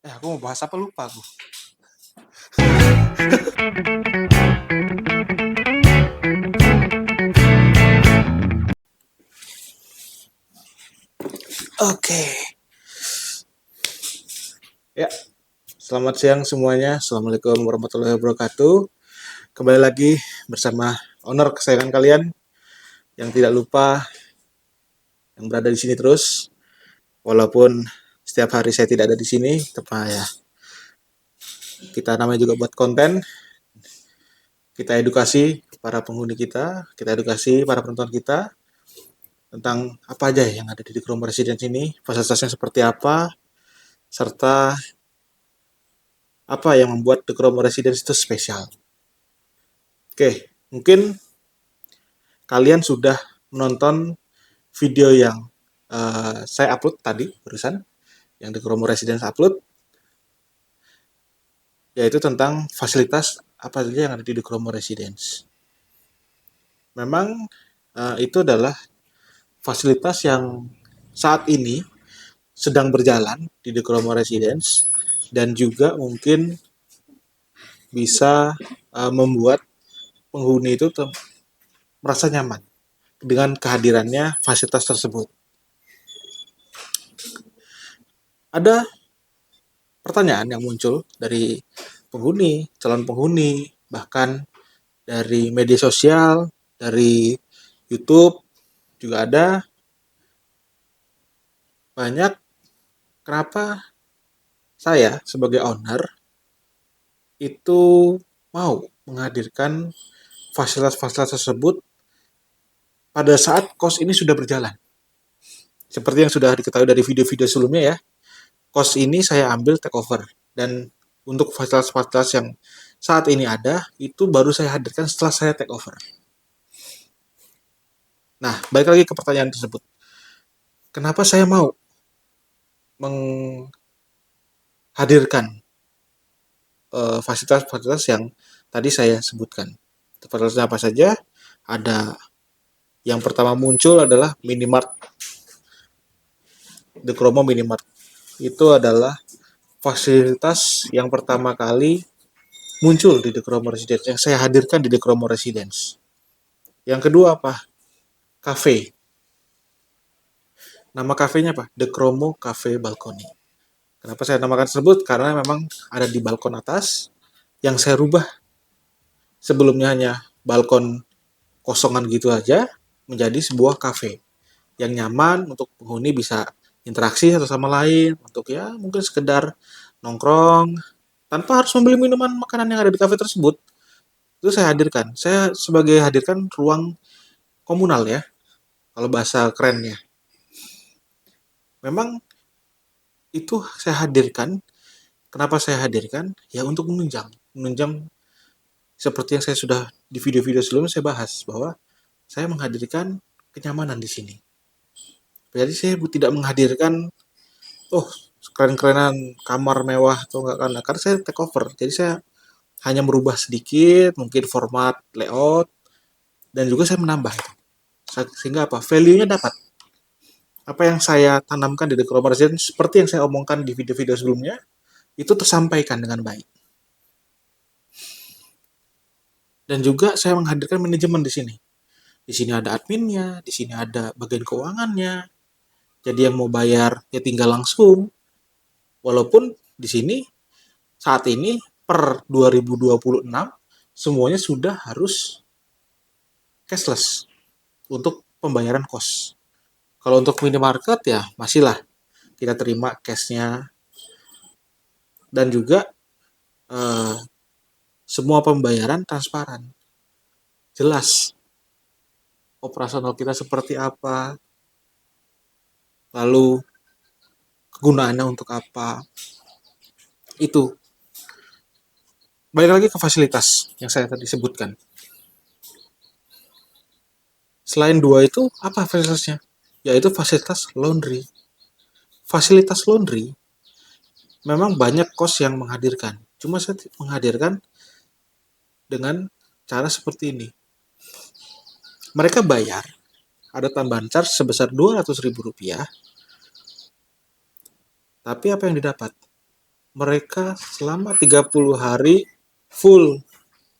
Aku mau bahas apa lupa aku. Oke. Ya, selamat siang semuanya. Assalamualaikum warahmatullahi wabarakatuh. Kembali lagi bersama owner kesayangan kalian yang tidak lupa yang berada di sini terus. Walaupun setiap hari saya tidak ada di sini, tapi ya kita namanya juga buat konten. Kita edukasi para penghuni kita edukasi para penonton kita tentang apa aja yang ada di Kromo Residence ini, fasilitasnya seperti apa, serta apa yang membuat The Kromo Residence itu spesial. Oke, mungkin kalian sudah menonton video yang saya upload tadi barusan, yang The Kromo Residence upload, yaitu tentang fasilitas apa saja yang ada di The Kromo Residence. Memang itu adalah fasilitas yang saat ini sedang berjalan di The Kromo Residence dan juga mungkin bisa membuat penghuni itu merasa nyaman dengan kehadirannya fasilitas tersebut. Ada pertanyaan yang muncul dari penghuni, calon penghuni, bahkan dari media sosial, dari YouTube juga ada banyak. Kenapa saya sebagai owner itu mau menghadirkan fasilitas-fasilitas tersebut pada saat kos ini sudah berjalan. Seperti yang sudah diketahui dari video-video sebelumnya ya, kos ini saya ambil take over. Dan untuk fasilitas-fasilitas yang saat ini ada, itu baru saya hadirkan setelah saya take over. Nah, balik lagi ke pertanyaan tersebut. Kenapa saya mau menghadirkan fasilitas-fasilitas yang tadi saya sebutkan? Fasilitasnya apa saja? Ada yang pertama muncul adalah Minimart. The Kromo Minimart. Itu adalah fasilitas yang pertama kali muncul di The Kromo Residence, yang saya hadirkan di The Kromo Residence. Yang kedua apa? Cafe. Nama kafenya apa? The Kromo Cafe Balcony. Kenapa saya namakan tersebut? Karena memang ada di balkon atas yang saya rubah. Sebelumnya hanya balkon kosongan gitu aja menjadi sebuah cafe yang nyaman untuk penghuni bisa interaksi satu sama lain, untuk ya mungkin sekedar nongkrong tanpa harus membeli minuman makanan yang ada di kafe tersebut. Itu saya hadirkan. Saya sebagai hadirkan ruang komunal ya, kalau bahasa kerennya. Memang itu saya hadirkan. Kenapa saya hadirkan? Ya untuk menunjang seperti yang saya sudah di video-video sebelumnya saya bahas bahwa saya menghadirkan kenyamanan di sini. Jadi saya tidak menghadirkan keren-kerenan kamar mewah atau enggak, karena saya take over. Jadi saya hanya merubah sedikit mungkin format layout dan juga saya menambah itu. Sehingga apa? Value-nya dapat. Apa yang saya tanamkan di The Kromo Residence seperti yang saya omongkan di video-video sebelumnya itu tersampaikan dengan baik. Dan juga saya menghadirkan manajemen di sini. Di sini ada adminnya, di sini ada bagian keuangannya. Jadi yang mau bayar ya tinggal langsung. Walaupun di sini saat ini per 2026 semuanya sudah harus cashless untuk pembayaran kos. Kalau untuk minimarket ya masihlah kita terima cashnya, dan juga semua pembayaran transparan, jelas operasional kita seperti apa, lalu kegunaannya untuk apa. Itu balik lagi ke fasilitas yang saya tadi sebutkan. Selain dua itu apa fasilitasnya? Yaitu fasilitas laundry. Fasilitas laundry memang banyak kos yang menghadirkan. Cuma saya menghadirkan dengan cara seperti ini. Mereka bayar, ada tambahan charge sebesar Rp200.000. Tapi apa yang didapat? mereka selama 30 hari full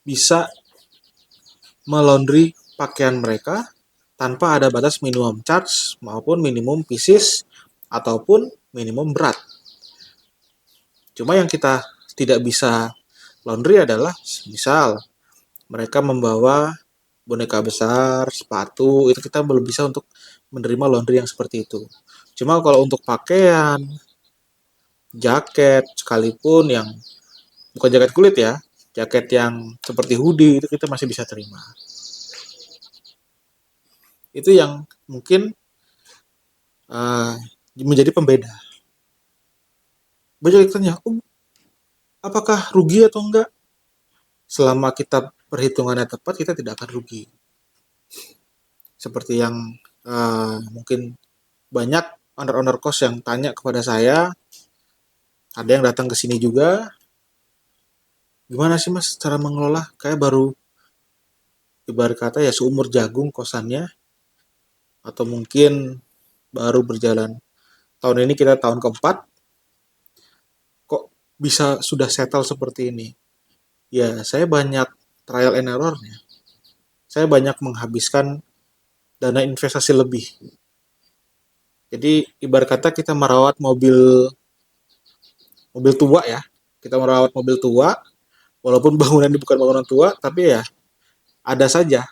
bisa melaundry pakaian mereka tanpa ada batas minimum charge maupun minimum pieces ataupun minimum berat. Cuma yang kita tidak bisa laundry adalah misal mereka membawa boneka besar, sepatu, itu kita belum bisa untuk menerima laundry yang seperti itu. Cuma kalau untuk pakaian, jaket sekalipun yang bukan jaket kulit ya, jaket yang seperti hoodie itu kita masih bisa terima. Itu yang mungkin menjadi pembeda. Banyak yang tanya, apakah rugi atau enggak? Selama kita perhitungannya tepat, kita tidak akan rugi. Seperti yang mungkin banyak owner-owner kos yang tanya kepada saya, ada yang datang ke sini juga, gimana sih mas cara mengelola? Kayak baru ibarat kata ya seumur jagung kosannya, atau mungkin baru berjalan. Tahun ini kita tahun keempat, kok bisa sudah settle seperti ini? Ya saya banyak trial and errornya. Saya banyak menghabiskan dana investasi lebih. Jadi ibarat kata kita merawat mobil tua ya. Kita merawat mobil tua, walaupun bangunan ini bukan bangunan tua, tapi ya ada saja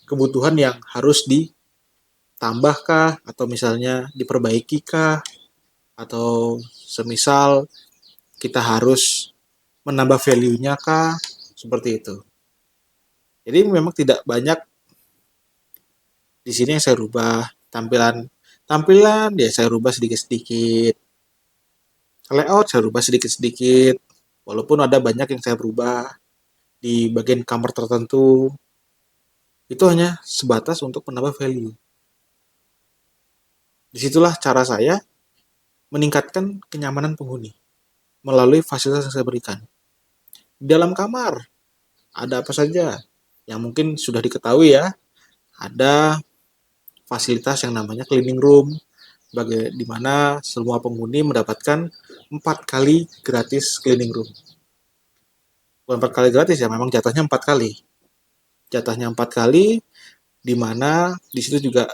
kebutuhan yang harus ditambahkah atau misalnya diperbaikikah atau semisal kita harus menambah value-nya kah, seperti itu. Jadi memang tidak banyak di sini yang saya rubah, tampilan ya saya rubah sedikit-sedikit, layout saya rubah sedikit-sedikit, walaupun ada banyak yang saya rubah di bagian kamar tertentu, itu hanya sebatas untuk menambah value. Disitulah cara saya meningkatkan kenyamanan penghuni melalui fasilitas yang saya berikan. Di dalam kamar ada apa saja yang mungkin sudah diketahui ya, ada fasilitas yang namanya cleaning room, di mana semua penghuni mendapatkan 4 kali gratis cleaning room. Bukan 4 kali gratis ya, memang jatahnya 4 kali. Jatahnya 4 kali, di mana di situ juga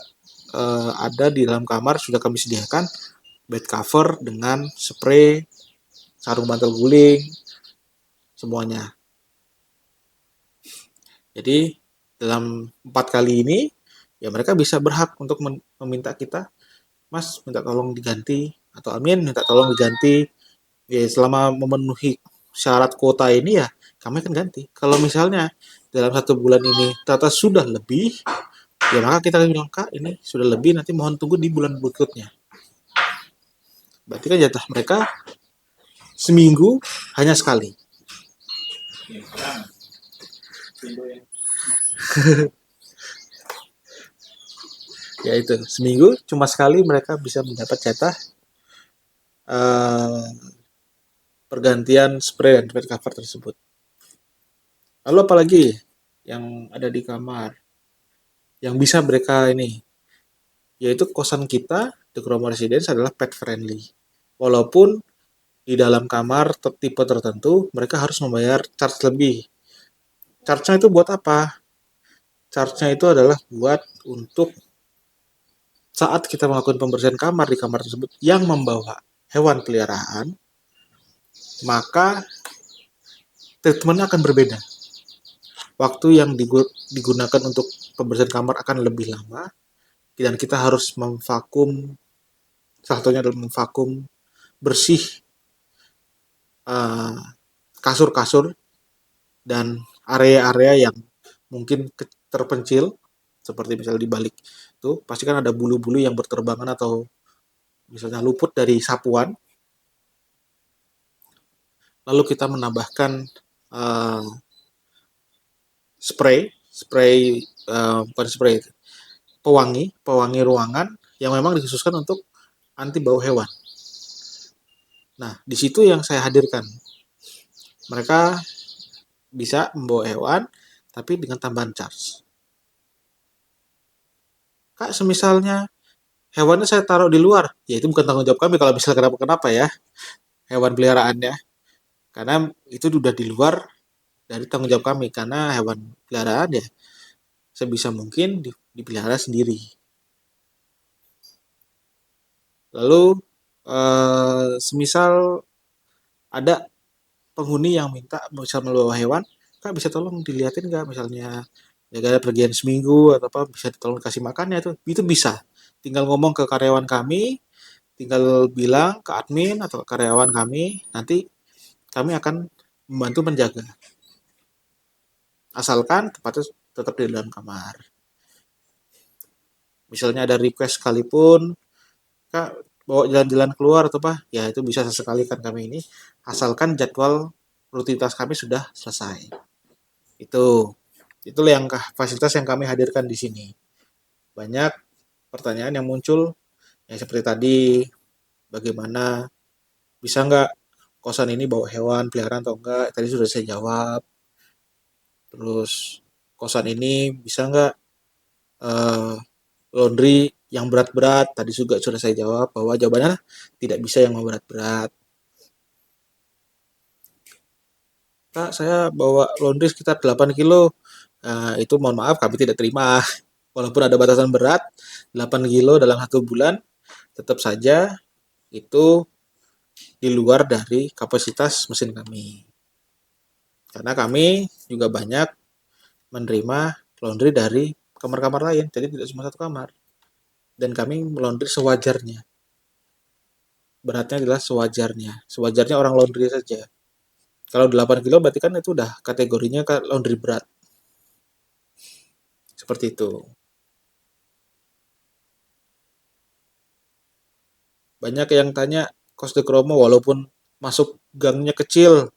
ada di dalam kamar sudah kami sediakan bed cover dengan spray, sarung bantal guling, semuanya. Jadi dalam 4 kali ini ya mereka bisa berhak untuk meminta kita, mas minta tolong diganti, atau Amin minta tolong diganti. Ya selama memenuhi syarat kuota ini ya kami akan ganti. Kalau misalnya dalam 1 bulan ini ternyata sudah lebih, ya maka kita akan bilang, kak ini sudah lebih, nanti mohon tunggu di bulan berikutnya. Berarti kan jatah mereka seminggu hanya sekali. Ya itu, seminggu cuma sekali mereka bisa mendapat jatah pergantian spray dan bed cover tersebut. Lalu apalagi yang ada di kamar yang bisa mereka ini, yaitu kosan kita The Chroma Residence adalah pet friendly. Walaupun di dalam kamar tipe tertentu mereka harus membayar charge lebih. Charge-nya itu buat apa? Charge-nya itu adalah buat untuk saat kita melakukan pembersihan kamar di kamar tersebut yang membawa hewan peliharaan, maka treatmentnya akan berbeda. Waktu yang digunakan untuk pembersihan kamar akan lebih lama, dan kita harus memvakum, salah satunya adalah memvakum bersih kasur-kasur dan area-area yang mungkin terpencil, seperti misalnya di balik itu pasti kan ada bulu-bulu yang berterbangan atau misalnya luput dari sapuan. Lalu kita menambahkan bukan spray, pewangi ruangan yang memang dikhususkan untuk anti bau hewan. Nah, di situ yang saya hadirkan. Mereka bisa membawa hewan, tapi dengan tambahan charge. Kak, semisalnya hewannya saya taruh di luar, ya itu bukan tanggung jawab kami kalau misalnya kenapa-kenapa ya. hewan peliharaannya, karena itu sudah di luar dari tanggung jawab kami, karena hewan peliharaan ya sebisa mungkin dipelihara sendiri. Lalu semisal ada penghuni yang minta bisa membawa hewan, Kak bisa tolong dilihatin nggak, misalnya jaga pergian seminggu atau apa, bisa tolong kasih makannya, itu bisa. Tinggal ngomong ke karyawan kami, tinggal bilang ke admin atau ke karyawan kami, nanti kami akan membantu menjaga. Asalkan tempatnya tetap di dalam kamar. Misalnya ada request sekalipun, Kak bawa jalan-jalan keluar atau apa, ya itu bisa sesekali kan kami ini, asalkan jadwal rutinitas kami sudah selesai. Itulah yang fasilitas yang kami hadirkan di sini. Banyak pertanyaan yang muncul, yang seperti tadi, bagaimana bisa nggak kosan ini bawa hewan peliharaan atau enggak? Tadi sudah saya jawab. Terus kosan ini bisa nggak laundry yang berat-berat? Tadi juga sudah saya jawab bahwa jawabannya tidak bisa yang berat-berat. Kak, saya bawa laundry sekitar 8 kilo. Itu mohon maaf kami tidak terima. Walaupun ada batasan berat, 8 kilo dalam 1 bulan, tetap saja itu di luar dari kapasitas mesin kami. Karena kami juga banyak menerima laundry dari kamar-kamar lain, jadi tidak cuma satu kamar. Dan kami melaundry sewajarnya. Beratnya adalah sewajarnya. Sewajarnya orang laundry saja. Kalau 8 kilo berarti kan itu udah kategorinya laundry berat. Seperti itu. Banyak yang tanya kos de Kromo walaupun masuk gangnya kecil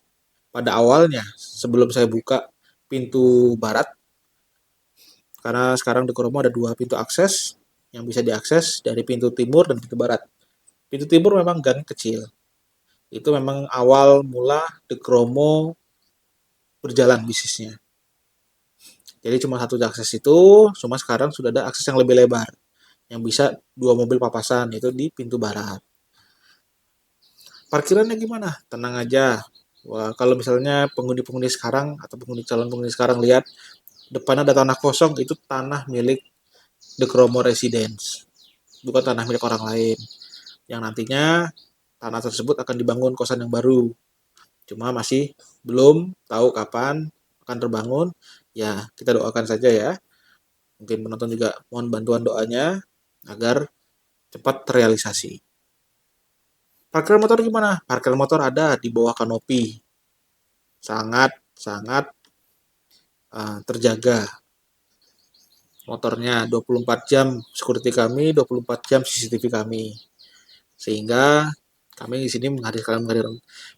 pada awalnya sebelum saya buka pintu barat, karena sekarang de Kromo ada 2 pintu akses yang bisa diakses dari pintu timur dan pintu barat. Pintu timur memang gang kecil. Itu memang awal mula de Kromo berjalan bisnisnya. Jadi cuma satu akses itu, cuma sekarang sudah ada akses yang lebih lebar yang bisa 2 mobil papasan, itu di pintu barat. Parkirannya gimana? Tenang aja. Wah, kalau misalnya penghuni-penghuni sekarang atau calon penghuni sekarang lihat depannya ada tanah kosong, itu tanah milik The Kromo Residence, bukan tanah milik orang lain. Yang nantinya tanah tersebut akan dibangun kosan yang baru. Cuma masih belum tahu kapan akan terbangun. Ya, kita doakan saja ya. Mungkin penonton juga mohon bantuan doanya agar cepat terrealisasi. Parkir motor gimana? Parkir motor ada di bawah kanopi. Sangat terjaga. Motornya 24 jam security kami, 24 jam CCTV kami. Sehingga kami di sini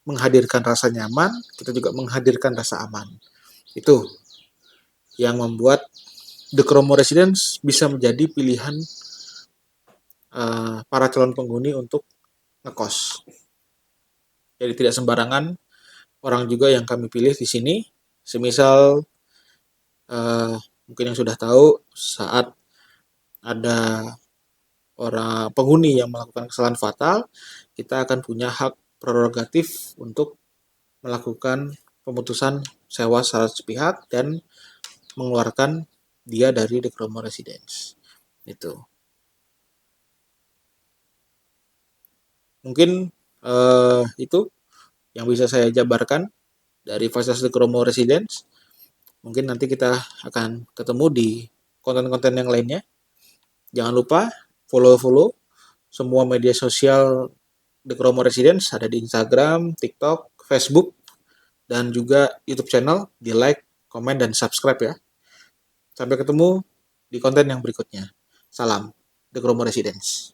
menghadirkan rasa nyaman, kita juga menghadirkan rasa aman. Itu yang membuat The Kromo Residence bisa menjadi pilihan para calon penghuni untuk ngekos. Jadi tidak sembarangan orang juga yang kami pilih di sini. Semisal mungkin yang sudah tahu, saat ada orang penghuni yang melakukan kesalahan fatal, kita akan punya hak prerogatif untuk melakukan pemutusan sewa secara sepihak dan mengeluarkan dia dari The Kromo Residence. Itu. Mungkin itu yang bisa saya jabarkan dari fasilitas The Kromo Residence. Mungkin nanti kita akan ketemu di konten-konten yang lainnya. Jangan lupa follow semua media sosial The Kromo Residence, ada di Instagram, TikTok, Facebook, dan juga YouTube channel. Di like, komen, dan subscribe ya. Sampai ketemu di konten yang berikutnya. Salam The Kromo Residence.